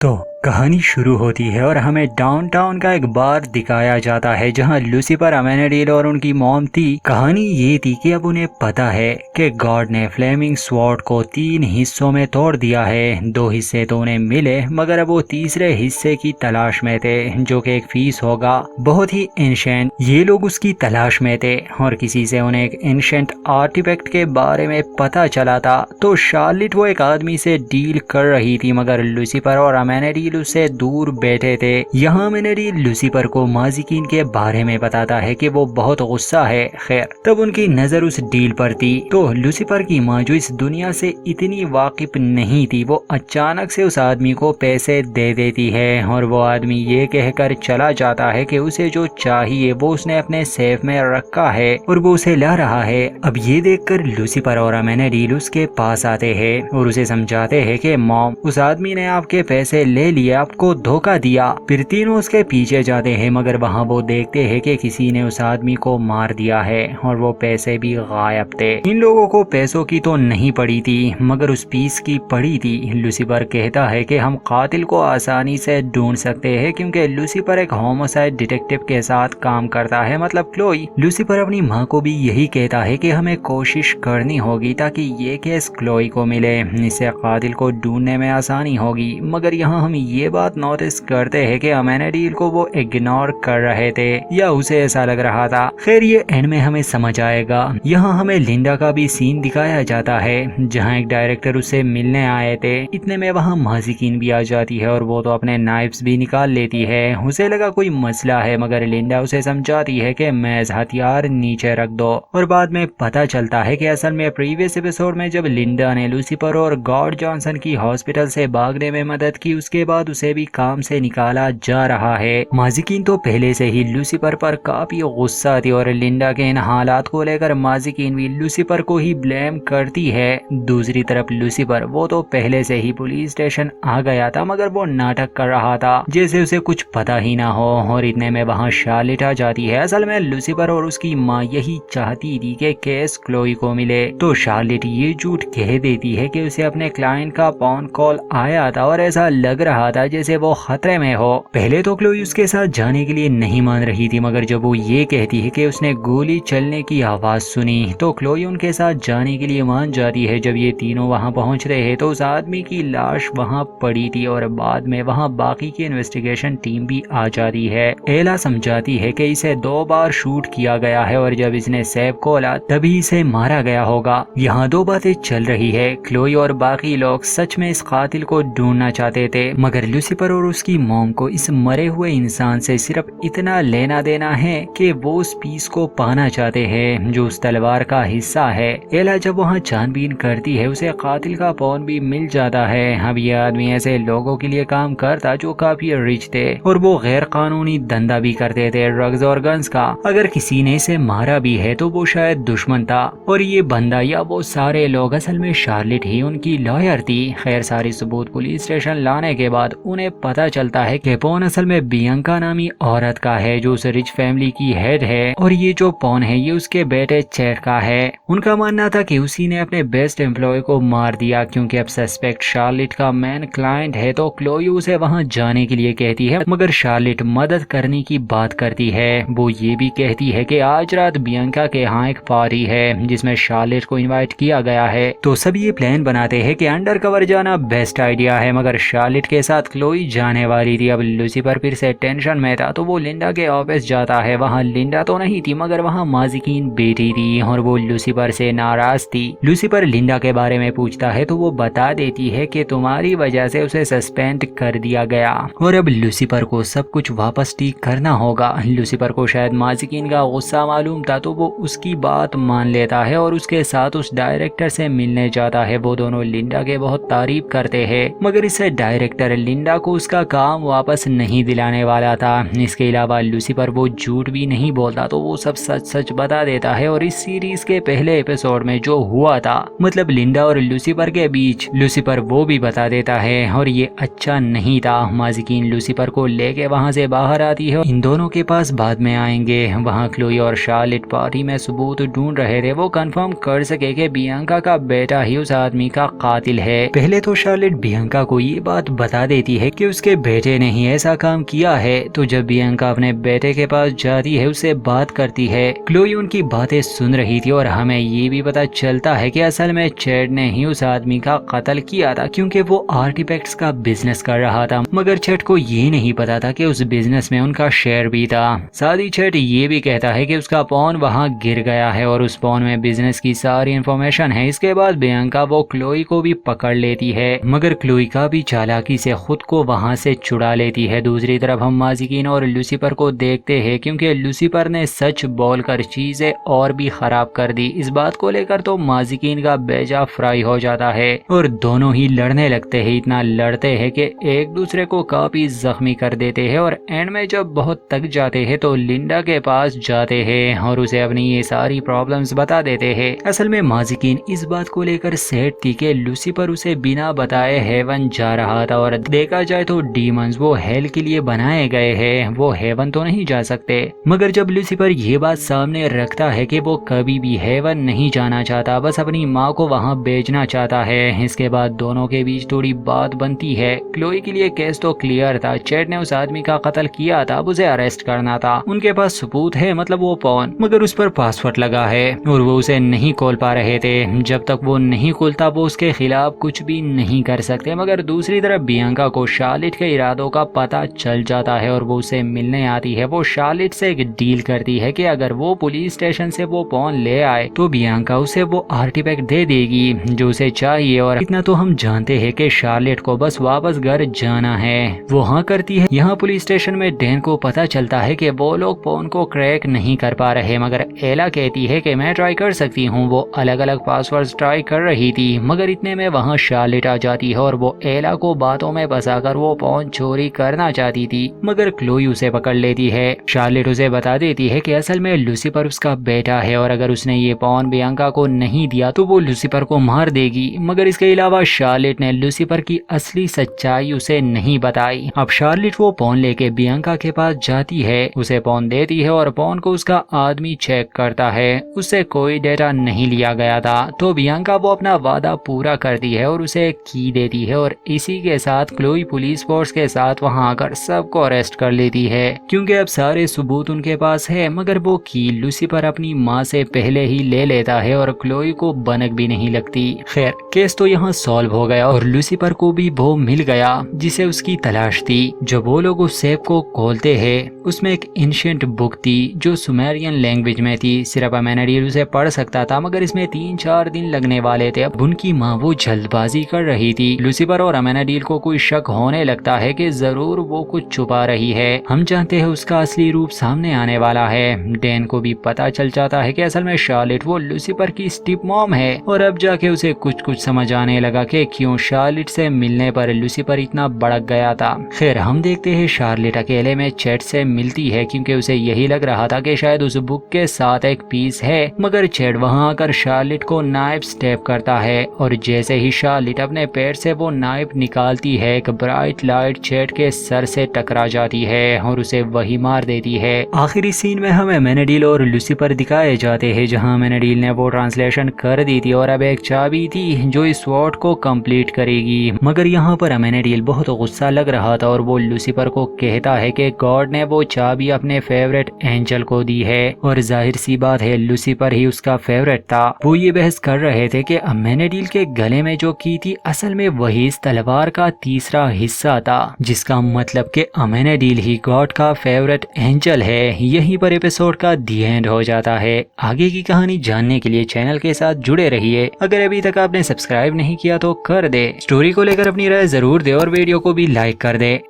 तो कहानी शुरू होती है और हमें डाउनटाउन का एक बार दिखाया जाता है जहां लूसीफर, अमेनेडील और उनकी मॉम थी। कहानी ये थी कि अब उन्हें पता है कि गॉड ने फ्लेमिंग स्वॉर्ड को 3 हिस्सों में तोड़ दिया है। 2 हिस्से तो उन्हें मिले मगर अब वो तीसरे हिस्से की तलाश में थे जो कि एक फीस होगा बहुत ही एंशिएंट। ये लोग उसकी तलाश में थे और किसी से उन्हें एक एंशिएंट आर्टिफैक्ट के बारे में पता चला था। तो शार्लेट वो एक आदमी से डील कर रही थी मगर लूसीफर और अमेनेडील उससे दूर बैठे थे। यहाँ अमेनेडील लूसीफर को माजिकीन के बारे में बताता है कि वो बहुत गुस्सा है। खैर तब उनकी नजर उस डील पर थी तो लूसीफर की माँ जो इस दुनिया से इतनी वाकिफ नहीं थी वो अचानक से उस आदमी को पैसे दे देती है और वो आदमी ये कहकर चला जाता है कि उसे जो चाहिए वो उसने अपने सेफ में रखा है और वो उसे ला रहा है। अब ये देखकर लूसीफर और अमेनेडील उसके पास आते हैं और उसे समझाते हैं कि मॉम, उस आदमी ने आपके पैसे ले लिए, आपको धोखा दिया। फिर तीनों उसके पीछे जाते हैं मगर वहाँ वो देखते हैं कि किसी ने उस आदमी को मार दिया है और वो पैसे भी गायब थे। इन लोगों को पैसों की तो नहीं पड़ी थी मगर उस पीस की पड़ी थी। लूसीफर कहता है कि हम कातिल को आसानी से ढूंढ सकते हैं क्योंकि लूसीफर एक होमोसाइड डिटेक्टिव के साथ काम करता है, मतलब क्लोई। लूसीफर अपनी माँ को भी यही कहता है कि हमें कोशिश करनी होगी ताकि ये केस क्लोई को मिले, इससे कातिल को ढूंढने में आसानी होगी। मगर यहाँ हम ये बात नोटिस करते हैं कि अमेनेडील को वो इग्नोर कर रहे थे या उसे ऐसा लग रहा था। खैर ये एंड में हमें समझ आएगा। यहाँ हमें लिंडा का भी सीन दिखाया जाता है जहाँ एक डायरेक्टर उसे मिलने आए थे। इतने में वहाँ माजिकीन भी आ जाती है और वो तो अपने नाइफ्स भी निकाल लेती है। उसे लगा कोई मसला है मगर लिंडा उसे समझाती है कि महज हथियार नीचे रख दो। और बाद में पता चलता है कि असल में प्रीवियस एपिसोड में जब लिंडा ने लूसीफर और गॉड जॉनसन की हॉस्पिटल से भागने में मदद की उसके बाद उसे भी काम से निकाला जा रहा है। माजिकीन तो पहले से ही लूसीफर पर काफी गुस्सा थी और लिंडा के इन हालात को लेकर माजिकीन भी लूसीफर को ही ब्लेम करती है। दूसरी तरफ लूसीफर वो तो पहले से ही पुलिस स्टेशन आ गया था मगर वो नाटक कर रहा था जैसे उसे कुछ पता ही ना हो और इतने में वहाँ शार्लेट आ जाती है। असल में लूसीफर और उसकी माँ यही चाहती थी कि केस क्लोई को मिले। तो शार्लेट ये झूठ कह देती है कि उसे अपने क्लाइंट का फोन कॉल आया था और ऐसा लग रहा था जैसे वो खतरे में हो। पहले तो क्लोई उसके साथ जाने के लिए नहीं मान रही थी मगर जब वो ये कहती है कि उसने गोली चलने की आवाज सुनी तो क्लोई उनके साथ जाने के लिए मान जाती है। जब ये तीनों वहां पहुंचते हैं तो उस आदमी की लाश वहां पड़ी थी और बाद में वहां बाकी की इन्वेस्टिगेशन टीम भी आ जाती है। एला समझाती है कि इसे 2 बार शूट किया गया है और जब इसने सैफ खोला तभी इसे मारा गया होगा। यहाँ 2 बातें चल रही है। क्लोई और बाकी लोग सच में इस कातिल को ढूंढना चाहते थे मगर लूसीफर और उसकी मॉम को इस मरे हुए इंसान से सिर्फ इतना लेना देना है कि वो उस पीस को पाना चाहते हैं जो उस तलवार का हिस्सा है। एला जब वहाँ छानबीन करती है उसे कातिल का फोन भी मिल जाता है। अब ये आदमी ऐसे लोगों के लिए काम करता जो काफी रिच थे और वो गैर कानूनी धंधा भी करते थे, ड्रग्स और गन्स का। अगर किसी ने इसे मारा भी है तो वो शायद दुश्मन था और ये बंदा या वो सारे लोग असल में शार्लेट ही उनकी लॉयर थी। खैर सारी सबूत पुलिस स्टेशन लाने के बाद उन्हें पता चलता है कि पॉन असल में बियांका नामी औरत का है जो उस रिच फैमिली की हेड है और ये जो पॉन है ये उसके बेटे चैट का है। उनका मानना था कि उसी ने अपने बेस्ट एम्प्लॉय को मार दिया क्योंकि अब सस्पेक्ट शार्लेट का मेन क्लाइंट है। तो क्लोई उसे वहां जाने के लिए कहती है मगर शार्लेट मदद करने की बात करती है। वो ये भी कहती है कि आज रात बियांका के यहाँ एक पार्टी है जिसमें शार्लेट को इनवाइट किया गया है। तो सब ये प्लान बनाते हैं कि अंडर कवर जाना बेस्ट आइडिया है मगर शार्लेट के साथ क्लोई जाने वाली थी। अब लूसीफर फिर से टेंशन में था तो वो लिंडा के ऑफिस जाता है। वहाँ लिंडा तो नहीं थी मगर वहाँ माजिकीन बैठी थी और वो लूसीफर से नाराज थी। लूसीफर लिंडा के बारे में पूछता है तो वो बता देती है कि तुम्हारी वजह से उसे सस्पेंड कर दिया गया और अब लूसीफर को सब कुछ वापस ठीक करना होगा। लूसीफर को शायद माजिकीन का गुस्सा मालूम था तो वो उसकी बात मान लेता है और उसके साथ उस डायरेक्टर से मिलने जाता है। वो दोनों लिंडा के बहुत तारीफ करते हैं मगर इससे डायरेक्टर लिंडा को उसका काम वापस नहीं दिलाने वाला था। इसके अलावा लूसीफर वो झूठ भी नहीं बोलता तो वो सब सच सच बता देता है। और इस सीरीज के पहले एपिसोड में जो हुआ था मतलब लिंडा और लूसीफर के बीच, लूसीफर वो भी बता देता है और ये अच्छा नहीं था। माजिकीन लूसीफर को लेके वहाँ से बाहर आती है। इन दोनों के पास बाद में आएंगे। वहाँ क्लोई और शार्लेट पार्टी में सबूत ढूंढ रहे थे वो कंफर्म कर सके कि बियांका का बेटा ही उस आदमी का कातिल है। पहले तो शार्लेट बियांका को ये बात बता देती है कि उसके बेटे ने ही ऐसा काम किया है। तो जब बियांका अपने बेटे के पास जाती है, उससे बात करती है, क्लोई उनकी बातें सुन रही थी और हमें ये भी पता चलता है कि असल में चैड ने ही उस आदमी का कत्ल किया था क्योंकि वो आर्टिफैक्ट्स का बिजनेस कर रहा था। मगर चैड को ये नहीं पता था कि उस बिजनेस में उनका शेयर भी था। साथ ही चैड ये भी कहता है कि उसका फोन वहाँ गिर गया है और उस फोन में बिजनेस की सारी इंफॉर्मेशन है। इसके बाद बियांका वो क्लोई को भी पकड़ लेती है, मगर क्लोई का भी चालाकी से खुद को वहाँ से छुड़ा लेती है। दूसरी तरफ हम माजिकिन और लूसीफर को देखते हैं क्योंकि लूसीफर ने सच बोलकर चीजें और भी खराब कर दी। इस बात को लेकर तो माजिकिन का बेजा फ्राई हो जाता है और दोनों ही लड़ने लगते हैं। इतना लड़ते हैं कि एक दूसरे को काफी जख्मी कर देते हैं और एंड में जब बहुत थक जाते हैं तो लिंडा के पास जाते हैं और उसे अपनी ये सारी प्रॉब्लम्स बता देते हैं। असल में माजिकिन इस बात को लेकर सैड थी कि लूसीफर उसे बिना बताए हेवन जा रहा था और देखा जाए तो डीमंस वो हेल के लिए बनाए गए हैं, वो हेवन तो नहीं जा सकते। मगर जब लूसीफर ये बात सामने रखता है कि वो कभी भी हेवन नहीं जाना चाहता, बस अपनी माँ को वहाँ भेजना चाहता है, इसके बाद दोनों के बीच थोड़ी बात बनती है। क्लोई के लिए केस तो क्लियर था, चैड ने उस आदमी का कत्ल किया था, अब उसे अरेस्ट करना था। उनके पास सबूत है, मतलब वो फोन, मगर उस पर पासवर्ड लगा है और वो उसे नहीं खोल पा रहे थे। जब तक वो नहीं खोलता वो उसके खिलाफ कुछ भी नहीं कर सकते। मगर दूसरी तरफ बियांका को शार्लेट के इरादों का पता चल जाता है और वो उसे मिलने आती है। वो शार्लेट से एक डील करती है कि अगर वो पुलिस स्टेशन से वो फोन ले आए तो बियांका उसे वो आर्टिफैक्ट दे देगी जो उसे चाहिए। और इतना तो हम जानते हैं कि शार्लेट को बस वापस घर जाना है, वो हाँ करती है। यहाँ पुलिस स्टेशन में डैन को पता चलता है कि वो लोग फोन को क्रैक नहीं कर पा रहे, मगर एला कहती है कि मैं ट्राई कर सकती हूँ। वो अलग अलग पासवर्ड्स ट्राई कर रही थी, मगर इतने में वहाँ शार्लेट आ जाती है और वो एला को बातों में फंसाकर वो फोन चोरी करना चाहती थी, मगर क्लोई उसे पकड़ लेती है। शार्लेट उसे बता देती है कि असल में लूसीफर उसका बेटा है और अगर उसने ये फोन बियांका को नहीं दिया तो वो लूसीफर को मार देगी। मगर इसके अलावा शार्लेट ने लूसीफर की असली सच्चाई उसे नहीं बताई। अब शार्लेट वो फोन लेके बियांका के पास जाती है, उसे फोन देती है और फोन को उसका आदमी चेक करता है, उससे कोई डेटा नहीं लिया गया था। तो बियांका वो अपना वादा पूरा करती है और उसे की देती है और इसी के साथ क्लोई पुलिस फोर्स के साथ वहां आकर सबको अरेस्ट कर लेती है क्योंकि अब सारे सबूत उनके पास है। मगर वो की लूसीफर अपनी माँ से पहले ही ले लेता है और क्लोई को बनक भी नहीं लगती। खैर केस तो यहाँ सॉल्व हो गया और लूसीफर को भी वो मिल गया जिसे उसकी तलाश थी। जब वो लोग उस सेफ को खोलते हैं उसमें एक एंशिएंट बुक थी जो सुमेरियन लैंग्वेज में थी। सिर्फ अमेनाडील उसे पढ़ सकता था, मगर इसमें 3-4 दिन लगने वाले थे। अब उनकी माँ वो जल्दबाजी कर रही थी। लूसीफर और अमेनाडील को कोई शक होने लगता है कि जरूर वो कुछ छुपा रही है। हम जानते हैं उसका असली रूप सामने आने वाला है। डैन को भी पता चल जाता है कि असल में शार्लेट वो लूसीफर की स्टिप मॉम है और अब जाके उसे कुछ समझ आने लगा कि क्यों शार्लेट से मिलने पर लूसीफर इतना भड़क गया था। खैर हम देखते हैं शार्लेट अकेले में चैड से मिलती है क्योंकि उसे यही लग रहा था कि शायद उस बुक के साथ एक पीस है, मगर चैड वहां आकर शार्लेट को नाइफ स्टेप करता है और जैसे ही शार्लेट अपने पैर से वो नाइफ निकालती है एक ब्राइट लाइट चैड के सर से टकरा जाती है और उसे वही मार देती है। आखिरी सीन में हमें अमेनाडील और लूसीफर दिखाए जाते हैं जहां अमेनाडील ने वो ट्रांसलेशन कर दी थी और अब एक चाबी थी जो इस स्वॉर्ड को कंप्लीट करेगी। मगर यहाँ पर अमेनाडील बहुत गुस्सा लग रहा था और वो लूसीफर को कहता है कि गॉड ने वो चाबी अपने फेवरेट एंजल को दी है और जाहिर सी बात है लूसीफर ही उसका फेवरेट था। वो ये बहस कर रहे थे कि अमेनाडील के गले में जो की थी असल में वही इस तलवार का तीसरा हिस्सा था, जिसका मतलब कि अमेनाडील ही गॉड का फेवरेट एंजल है। यहीं पर एपिसोड का दी एंड हो जाता है। आगे की कहानी जानने के लिए चैनल के साथ जुड़े रहिए। अगर अभी तक आपने सब्सक्राइब नहीं किया तो कर दे। स्टोरी को लेकर अपनी राय जरूर दे और वीडियो को भी लाइक कर दे।